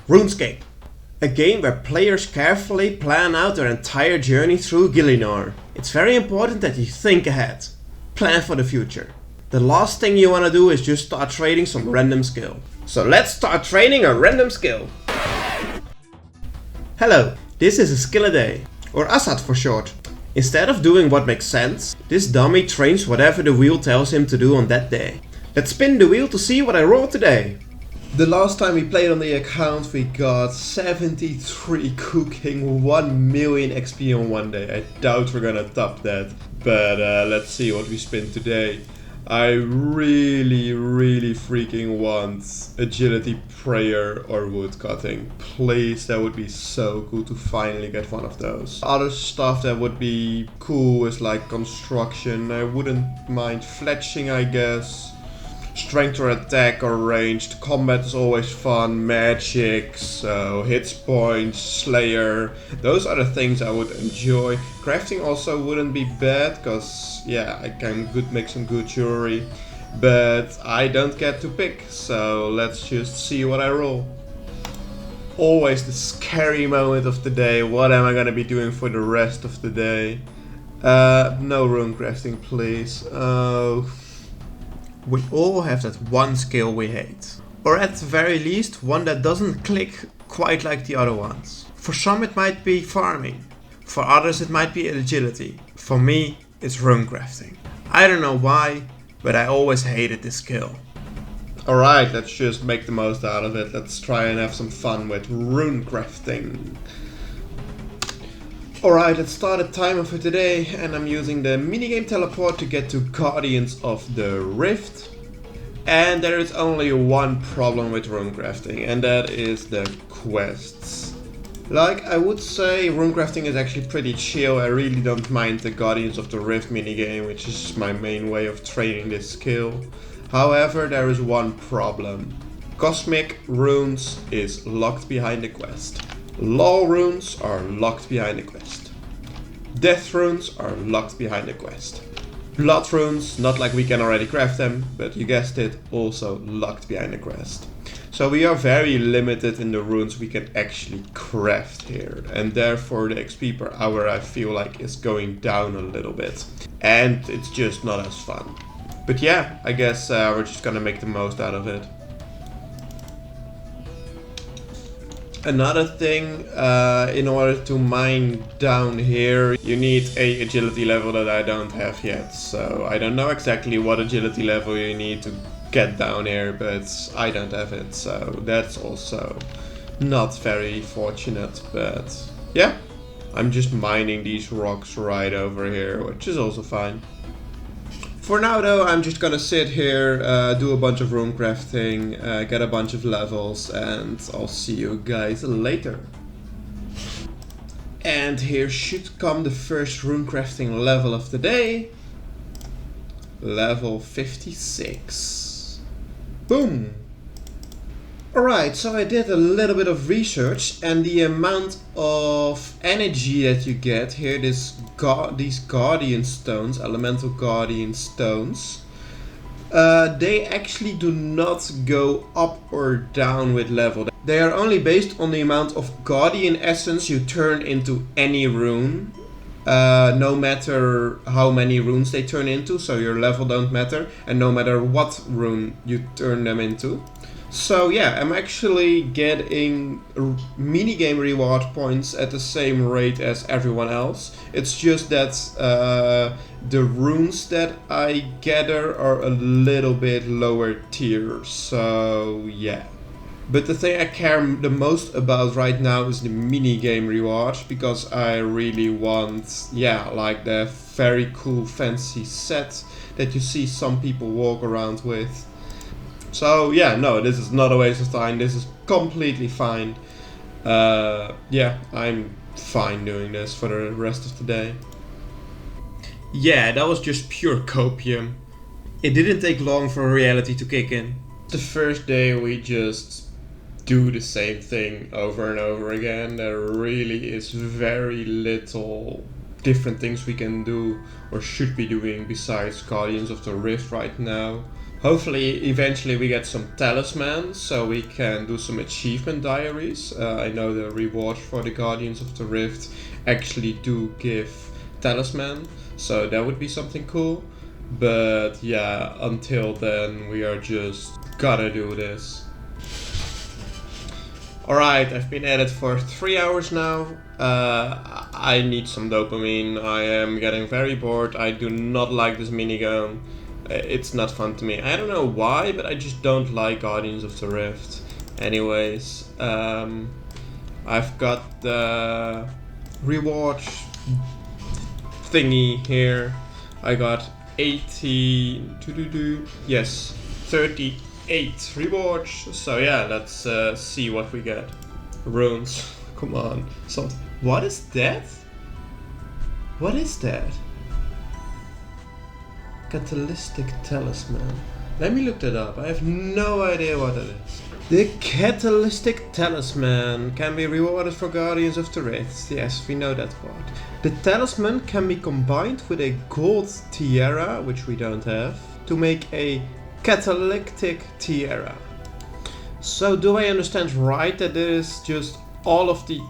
RuneScape, a game where players carefully plan out their entire journey through Gielinor. It's very important that you think ahead, plan for the future. The last thing you want to do is just start trading some random skill. So let's start training a random skill. Hello, this is a skill a day, or Assad for short. Instead of doing what makes sense, this dummy trains whatever the wheel tells him to do on that day. Let's spin the wheel to see what I rolled today. The last time we played on the account we got 73 cooking, 1 million XP on one day. I doubt we're gonna top that, but let's see what we spin today. I really freaking want agility, prayer or woodcutting. Please, that would be so cool to finally get one of those. Other stuff that would be cool is like construction. I wouldn't mind fletching, I guess. Strength or attack or ranged. Combat is always fun. Magic, so hits points, slayer. Those are the things I would enjoy. Crafting also wouldn't be bad, because yeah, I can make some good jewelry. But I don't get to pick, so let's just see what I roll. Always the scary moment of the day. What am I gonna be doing for the rest of the day? No rune crafting, please. Oh. We all have that one skill we hate. Or at the very least, one that doesn't click quite like the other ones. For some it might be farming. For others it might be agility. For me, it's rune crafting. I don't know why, but I always hated this skill. Alright, let's just make the most out of it. Let's try and have some fun with rune crafting. Alright, let's start the timer for today, and I'm using the minigame teleport to get to Guardians of the Rift. And there is only one problem with runecrafting, and that is the quests. Like, I would say runecrafting is actually pretty chill. I really don't mind the Guardians of the Rift minigame, which is my main way of training this skill. However, there is one problem. Cosmic runes is locked behind the quest. Law runes are locked behind the quest. Death runes are locked behind the quest. Blood runes, not like we can already craft them, but you guessed it, also locked behind the quest. So we are very limited in the runes we can actually craft here, and therefore the XP per hour I feel like is going down a little bit. And it's just not as fun. But yeah, I guess we're just gonna make the most out of it. Another thing, in order to mine down here, you need a agility level that I don't have yet. So I don't know exactly what agility level you need to get down here, but I don't have it. So that's also not very fortunate, but yeah. I'm just mining these rocks right over here, which is also fine. For now though, I'm just gonna sit here, do a bunch of rune crafting, get a bunch of levels, and I'll see you guys later. And here should come the first rune crafting level of the day. Level 56. Boom! Alright, so I did a little bit of research, and the amount of energy that you get here, these guardian stones, elemental guardian stones, they actually do not go up or down with level. They are only based on the amount of guardian essence you turn into any rune, no matter how many runes they turn into, so your level don't matter, and no matter what rune you turn them into. So yeah, I'm actually getting minigame reward points at the same rate as everyone else. It's just that the runes that I gather are a little bit lower tier, so yeah. But the thing I care the most about right now is the minigame reward, because I really want, yeah, like the very cool fancy set that you see some people walk around with. So yeah, no, this is not a waste of time, this is completely fine. Yeah, I'm fine doing this for the rest of the day. Yeah, that was just pure copium. It didn't take long for reality to kick in. The first day we just do the same thing over and over again. There really is very little different things we can do or should be doing besides Guardians of the Rift right now. Hopefully, eventually we get some talismans so we can do some achievement diaries. I know the rewards for the Guardians of the Rift actually do give talisman, so that would be something cool. But yeah, until then we are just gotta do this. Alright, I've been at it for 3 hours now. I need some dopamine. I am getting very bored. I do not like this minigun. It's not fun to me. I don't know why, but I just don't like Guardians of the Rift. Anyways, I've got the reward thingy here. I got 80, yes, 38 rewards. So yeah, let's see what we get. Runes, come on. Something. What is that? What is that? Catalytic talisman. Let me look that up. I have no idea what that is. The catalytic talisman can be rewarded for Guardians of the Rift. Yes, we know that part. The talisman can be combined with a gold tiara, which we don't have, to make a catalytic tiara. So do I understand right that there is just all of the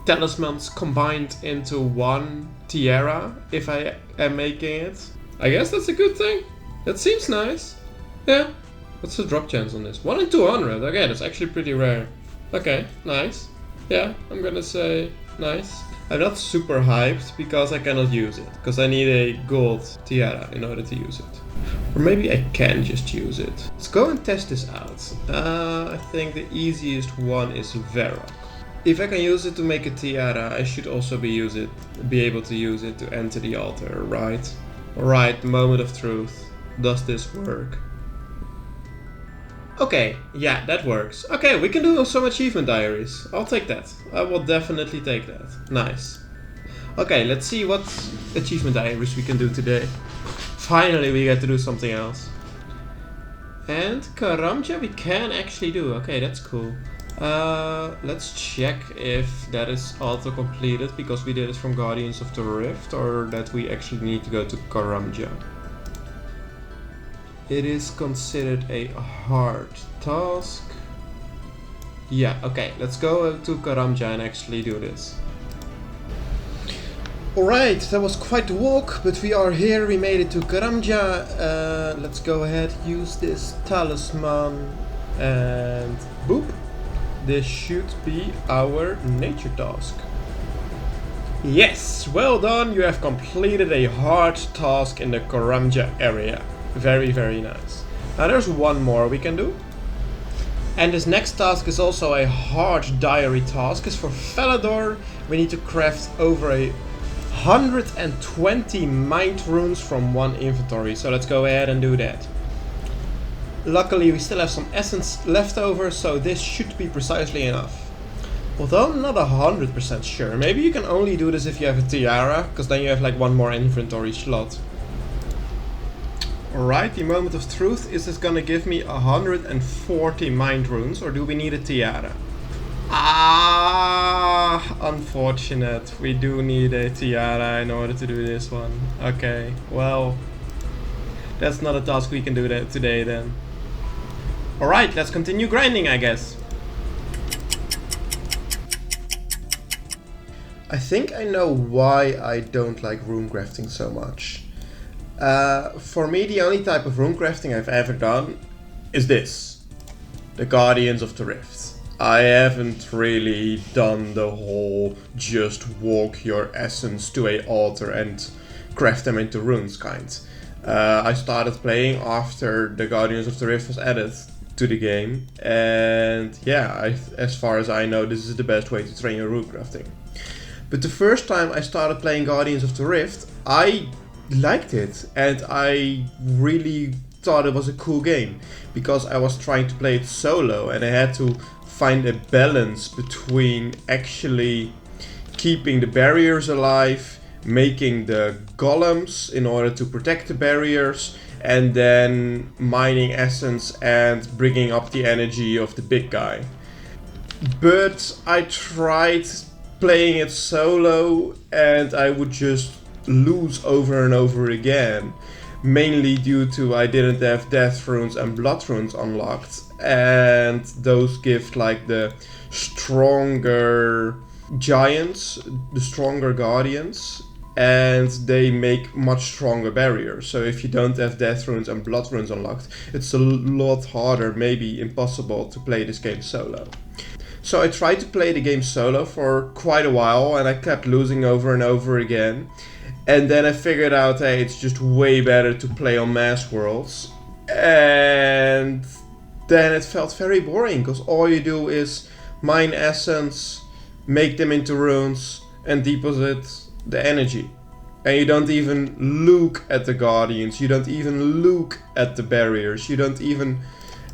talismans combined into one tiara if I am making it? I guess that's a good thing. That seems nice. Yeah. What's the drop chance on this? 1 in 200. Okay, that's actually pretty rare. Okay, nice. Yeah, I'm gonna say nice. I'm not super hyped because I cannot use it. Because I need a gold tiara in order to use it. Or maybe I can just use it. Let's go and test this out. I think the easiest one is Varrock. If I can use it to make a tiara, I should also be able to use it to enter the altar, right? Alright, the moment of truth. Does this work? Okay, yeah, that works. Okay, we can do some achievement diaries. I'll take that. I will definitely take that. Nice. Okay, let's see what achievement diaries we can do today. Finally, we get to do something else. And Karamja we can actually do. Okay, that's cool. Let's check if that is auto completed because we did it from Guardians of the Rift, or that we actually need to go to Karamja. It is considered a hard task. Yeah, okay, let's go to Karamja and actually do this. Alright, that was quite the walk, but we are here, we made it to Karamja. Let's go ahead, use this talisman, and boop. This should be our nature task. Yes, well done, you have completed a hard task in the Karamja area. Very, very nice. Now there's one more we can do. And this next task is also a hard diary task. It's for Falador. We need to craft over 120 mind runes from one inventory. So let's go ahead and do that. Luckily we still have some essence left over, so this should be precisely enough. Although I'm not 100% sure. Maybe you can only do this if you have a tiara, because then you have like one more inventory slot. Alright, the moment of truth. Is this gonna give me 140 mind runes, or do we need a tiara? Ah, unfortunate. We do need a tiara in order to do this one. Okay, well, that's not a task we can do that today then. Alright, let's continue grinding, I guess. I think I know why I don't like rune crafting so much. For me, the only type of rune crafting I've ever done is this. The Guardians of the Rift. I haven't really done the whole just walk your essence to a altar and craft them into runes kind. I started playing after the Guardians of the Rift was added to the game, and yeah, as far as I know, this is the best way to train your rune crafting. But the first time I started playing Guardians of the Rift, I liked it, and I really thought it was a cool game because I was trying to play it solo and I had to find a balance between actually keeping the barriers alive, making the golems in order to protect the barriers, and then mining essence and bringing up the energy of the big guy. But I tried playing it solo and I would just lose over and over again. mainly due to I didn't have death runes and blood runes unlocked, and those give like the stronger giants, the stronger guardians, and they make much stronger barriers. So if you don't have death runes and blood runes unlocked, it's a lot harder, maybe impossible, to play this game solo. So I tried to play the game solo for quite a while, and I kept losing over and over again. And then I figured out, hey, it's just way better to play on mass worlds. And then it felt very boring, because all you do is mine essence, make them into runes, and deposit the energy. And you don't even look at the guardians, you don't even look at the barriers, you don't even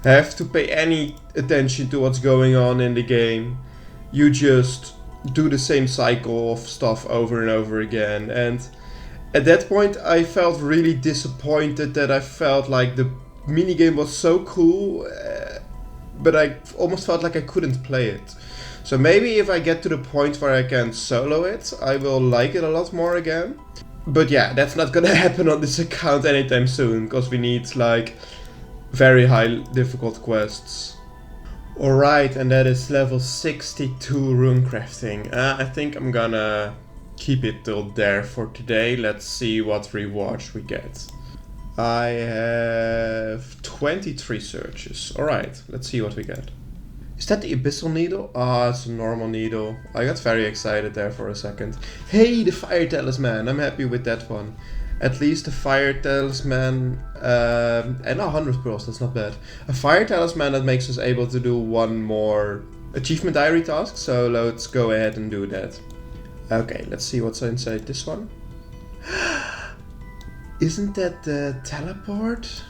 have to pay any attention to what's going on in the game. You just do the same cycle of stuff over and over again. And at that point I felt really disappointed that I felt like the minigame was so cool, but I almost felt like I couldn't play it. So maybe if I get to the point where I can solo it, I will like it a lot more again. But yeah, that's not gonna happen on this account anytime soon, because we need like very high difficult quests. Alright, and that is level 62 rune crafting. I think I'm gonna keep it till there for today. Let's see what rewards we get. I have 23 searches. Alright, let's see what we get. Is that the abyssal needle? Ah, it's a normal needle. I got very excited there for a second. Hey, the fire talisman. I'm happy with that one. At least a fire talisman and 100 pearls, that's not bad. A fire talisman that makes us able to do one more achievement diary task, so let's go ahead and do that. Okay, let's see what's inside this one. Isn't that the teleport?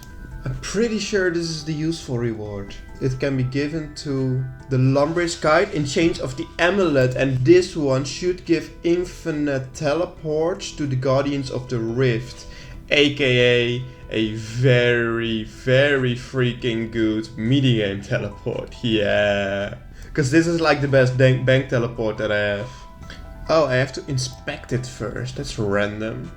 I'm pretty sure this is the useful reward. It can be given to the Lumbridge guide in change of the amulet, and this one should give infinite teleports to the Guardians of the Rift, aka a very freaking good minigame teleport. Yeah, because this is like the best bank teleport that I have. Oh, I have to inspect it first. That's random.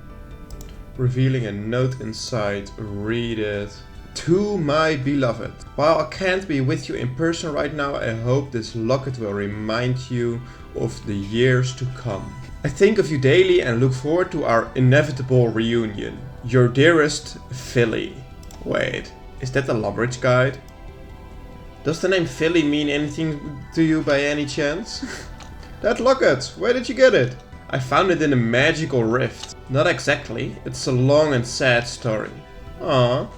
Revealing a note inside. Read it. To my beloved. While I can't be with you in person right now, I hope this locket will remind you of the years to come. I think of you daily and look forward to our inevitable reunion. Your dearest, Philly. Wait, is that the Lumbridge guide? Does the name Philly mean anything to you by any chance? That locket, where did you get it? I found it in a magical rift. Not exactly, it's a long and sad story. Aww.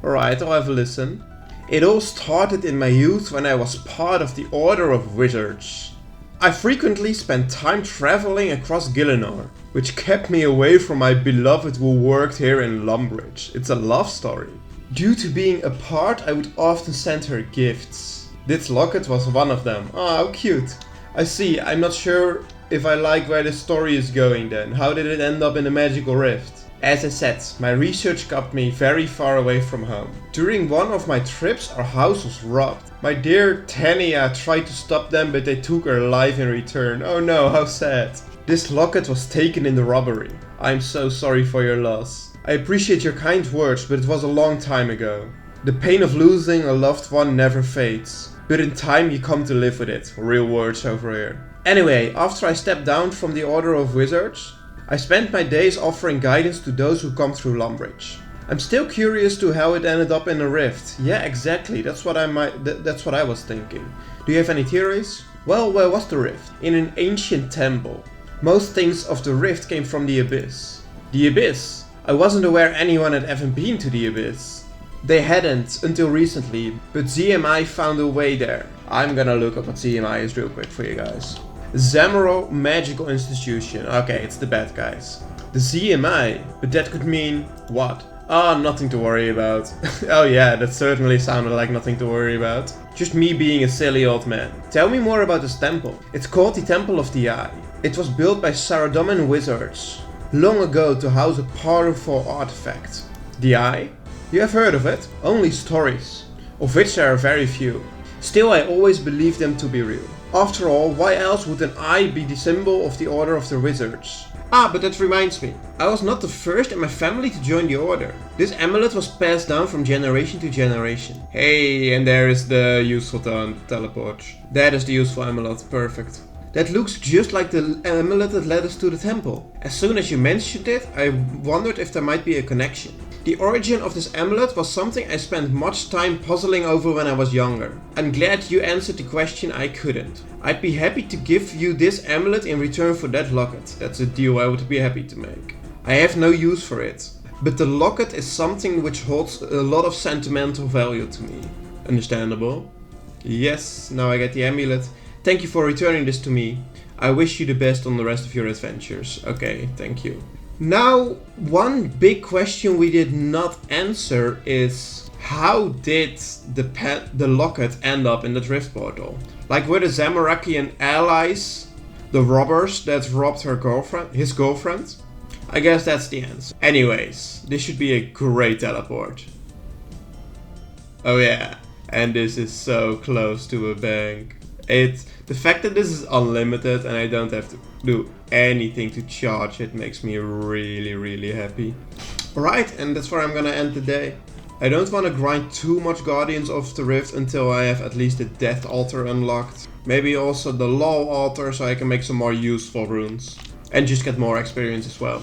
Alright, I'll have a listen. It all started in my youth when I was part of the Order of Wizards. I frequently spent time traveling across Gielinor, which kept me away from my beloved who worked here in Lumbridge. It's a love story. Due to being apart, I would often send her gifts. This locket was one of them. Ah, how cute. I see, I'm not sure if I like where the story is going then. How did it end up in a magical rift? As I said, my research got me very far away from home. During one of my trips, our house was robbed. My dear Tania tried to stop them, but they took her life in return. Oh no, how sad. This locket was taken in the robbery. I'm so sorry for your loss. I appreciate your kind words, but it was a long time ago. The pain of losing a loved one never fades. But in time you come to live with it. Real words over here. Anyway, after I stepped down from the Order of Wizards, I spent my days offering guidance to those who come through Lumbridge. I'm still curious to how it ended up in a rift. Yeah, exactly. That's what I was thinking. Do you have any theories? Well, where was the rift? In an ancient temple. Most things of the rift came from the Abyss. The Abyss? I wasn't aware anyone had ever been to the Abyss. They hadn't until recently, but ZMI found a way there. I'm gonna look up what ZMI is real quick for you guys. Zamorel Magical Institution. Okay, it's the bad guys. The ZMI, but that could mean what? Ah, nothing to worry about. Oh yeah, that certainly sounded like nothing to worry about. Just me being a silly old man. Tell me more about this temple. It's called the Temple of the Eye. It was built by Saradomin wizards long ago to house a powerful artifact. The Eye? You have heard of it? Only stories, of which there are very few. Still, I always believed them to be real. After all, why else would an eye be the symbol of the Order of the Wizards? Ah, but that reminds me. I was not the first in my family to join the order. This amulet was passed down from generation to generation. Hey, and there is the useful teleport. That is the useful amulet, perfect. That looks just like the amulet that led us to the temple. As soon as you mentioned it, I wondered if there might be a connection. The origin of this amulet was something I spent much time puzzling over when I was younger. I'm glad you answered the question I couldn't. I'd be happy to give you this amulet in return for that locket. That's a deal I would be happy to make. I have no use for it, but the locket is something which holds a lot of sentimental value to me. Understandable? Yes, now I get the amulet. Thank you for returning this to me. I wish you the best on the rest of your adventures. Okay, thank you. Now, one big question we did not answer is how did the locket end up in the drift portal? Like, were the Zamarakian allies the robbers that robbed his girlfriend? I guess that's the answer. Anyways, this should be a great teleport. Oh yeah, and this is so close to a bank. The fact that this is unlimited and I don't have to do anything to charge it makes me really happy. Alright, and that's where I'm gonna end the day. I don't want to grind too much Guardians of the Rift until I have at least the Death Altar unlocked. Maybe also the Law Altar so I can make some more useful runes. And just get more experience as well.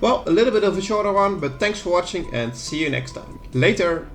Well, a little bit of a shorter one, but thanks for watching and see you next time. Later!